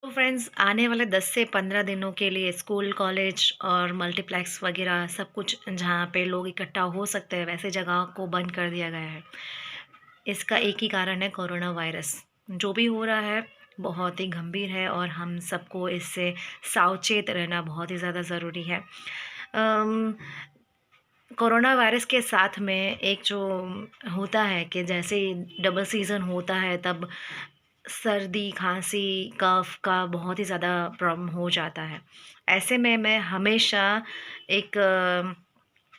तो फ्रेंड्स, आने वाले 10 से 15 दिनों के लिए स्कूल, कॉलेज और मल्टीप्लेक्स वगैरह सब कुछ जहाँ पे लोग इकट्ठा हो सकते हैं, वैसे जगह को बंद कर दिया गया है। इसका एक ही कारण है, कोरोना वायरस। जो भी हो रहा है बहुत ही गंभीर है और हम सबको इससे सावचेत रहना बहुत ही ज़्यादा ज़रूरी है। अम, कोरोना वायरस के साथ में एक जो होता है कि जैसे ही डबल सीज़न होता है, तब सर्दी, खाँसी, कफ़ का बहुत ही ज़्यादा प्रॉब्लम हो जाता है। ऐसे में मैं हमेशा एक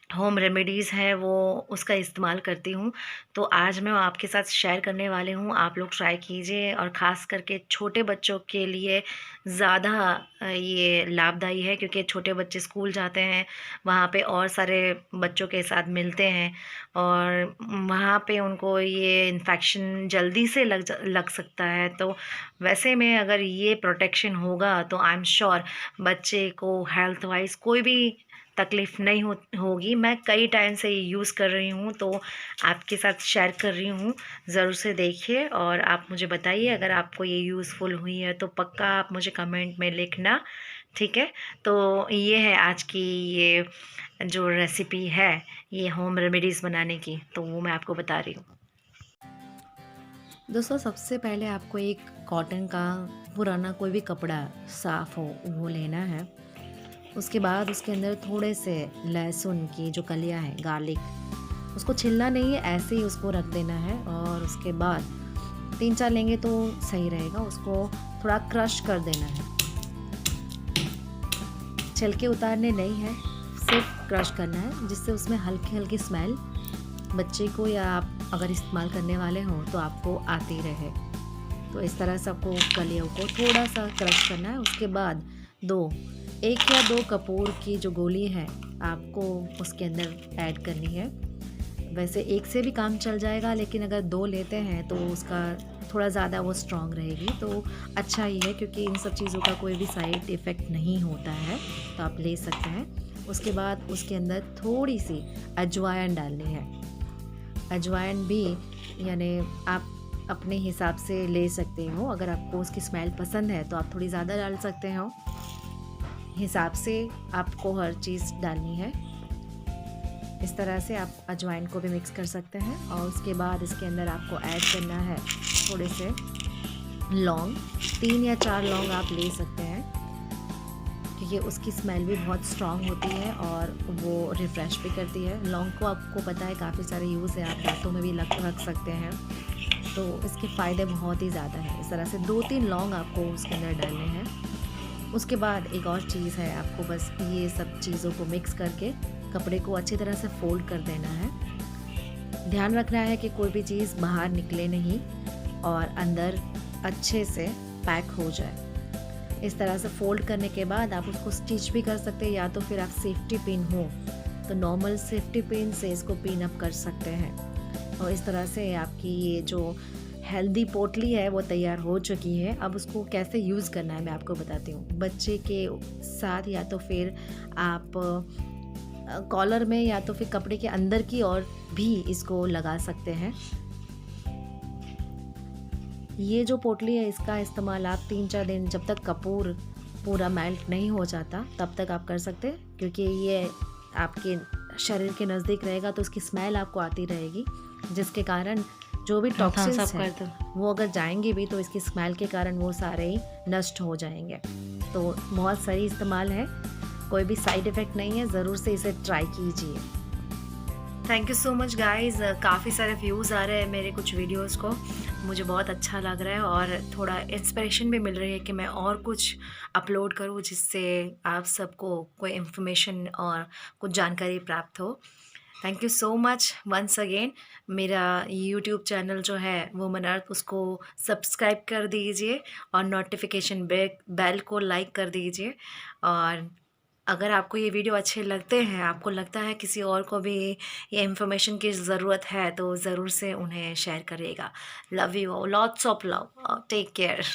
होम रेमेडीज़ है वो उसका इस्तेमाल करती हूँ। तो आज मैं आपके साथ शेयर करने वाली हूँ, आप लोग ट्राई कीजिए और ख़ास करके छोटे बच्चों के लिए ज़्यादा ये लाभदायी है, क्योंकि छोटे बच्चे स्कूल जाते हैं, वहाँ पे और सारे बच्चों के साथ मिलते हैं और वहाँ पे उनको ये इन्फेक्शन जल्दी से लग सकता है। तो वैसे में अगर ये प्रोटेक्शन होगा तो आई एम श्योर बच्चे को हेल्थ वाइज़ कोई भी तकलीफ़ नहीं होगी। मैं कई टाइम से ये यूज़ कर रही हूँ, तो आपके साथ शेयर कर रही हूँ। ज़रूर से देखिए और आप मुझे बताइए अगर आपको ये यूज़फुल हुई है तो पक्का आप मुझे कमेंट में लिखना, ठीक है? तो ये है आज की ये जो रेसिपी है, ये होम रेमेडीज़ बनाने की, तो वो मैं आपको बता रही हूँ। दोस्तों, सबसे पहले आपको एक कॉटन का पुराना कोई भी कपड़ा साफ़ हो वो लेना है। उसके बाद उसके अंदर थोड़े से लहसुन की जो कलियां हैं, गार्लिक, उसको छिलना नहीं है, ऐसे ही उसको रख देना है। और उसके बाद 3-4 लेंगे तो सही रहेगा, उसको थोड़ा क्रश कर देना है। छिलके उतारने नहीं है, सिर्फ क्रश करना है, जिससे उसमें हल्की हल्की स्मेल बच्चे को या आप अगर इस्तेमाल करने वाले हों तो आपको आती रहे। तो इस तरह से आपको कलियों को थोड़ा सा क्रश करना है। उसके बाद 1 या 2 कपूर की जो गोली है आपको उसके अंदर ऐड करनी है। वैसे 1 से भी काम चल जाएगा, लेकिन अगर 2 लेते हैं तो उसका थोड़ा ज़्यादा वो स्ट्रॉन्ग रहेगी, तो अच्छा ही है, क्योंकि इन सब चीज़ों का कोई भी साइड इफ़ेक्ट नहीं होता है, तो आप ले सकते हैं। उसके बाद उसके अंदर थोड़ी सी अजवाइन डालनी है। अजवाइन भी यानी आप अपने हिसाब से ले सकते हो। अगर आपको उसकी स्मेल पसंद है तो आप थोड़ी ज़्यादा डाल सकते हो, हिसाब से आपको हर चीज़ डालनी है। इस तरह से आप अजवाइन को भी मिक्स कर सकते हैं। और उसके बाद इसके अंदर आपको ऐड करना है थोड़े से लौंग, 3 या 4 लौंग आप ले सकते हैं, क्योंकि उसकी स्मेल भी बहुत स्ट्रॉन्ग होती है और वो रिफ़्रेश भी करती है। लौंग को आपको पता है काफ़ी सारे यूज़ है, आप दांतों में भी रख सकते हैं, तो इसके फ़ायदे बहुत ही ज़्यादा हैं। इस तरह से 2-3 लौंग आपको उसके अंदर डालने हैं। उसके बाद एक और चीज़ है, आपको बस ये सब चीज़ों को मिक्स करके कपड़े को अच्छी तरह से फ़ोल्ड कर देना है। ध्यान रखना है कि कोई भी चीज़ बाहर निकले नहीं और अंदर अच्छे से पैक हो जाए। इस तरह से फ़ोल्ड करने के बाद आप उसको स्टिच भी कर सकते हैं, या तो फिर आप सेफ्टी पिन हो तो नॉर्मल सेफ्टी पिन से इसको पिन अप कर सकते हैं। और इस तरह से आपकी ये जो हेल्दी पोटली है वो तैयार हो चुकी है। अब उसको कैसे यूज़ करना है मैं आपको बताती हूँ। बच्चे के साथ या तो फिर आप कॉलर में या तो फिर कपड़े के अंदर की ओर भी इसको लगा सकते हैं। ये जो पोटली है इसका इस्तेमाल आप 3-4 दिन, जब तक कपूर पूरा मेल्ट नहीं हो जाता तब तक आप कर सकते हैं, क्योंकि ये आपके शरीर के नज़दीक रहेगा तो उसकी स्मेल आपको आती रहेगी, जिसके कारण जो भी टॉक्सिन्स हैं वो अगर जाएंगे भी तो इसकी स्मेल के कारण वो सारे ही नष्ट हो जाएंगे। तो बहुत सही इस्तेमाल है, कोई भी साइड इफ़ेक्ट नहीं है, ज़रूर से इसे ट्राई कीजिए। Thank you so much guys. काफ़ी सारे व्यूज़ आ रहे हैं मेरे कुछ वीडियोज़ को, मुझे बहुत अच्छा लग रहा है और थोड़ा इंस्पिरेशन भी मिल रही है कि मैं और कुछ अपलोड करूँ, जिससे आप सबको कोई इन्फॉर्मेशन और कुछ जानकारी प्राप्त हो। Thank you so much once again. मेरा यूट्यूब चैनल जो है वुमन अर्थ, उसको सब्सक्राइब कर दीजिए और नोटिफिकेशन बेल को लाइक कर दीजिए। और अगर आपको ये वीडियो अच्छे लगते हैं, आपको लगता है किसी और को भी ये इन्फॉर्मेशन की ज़रूरत है, तो ज़रूर से उन्हें शेयर करिएगा। Love you, lots of love, take care.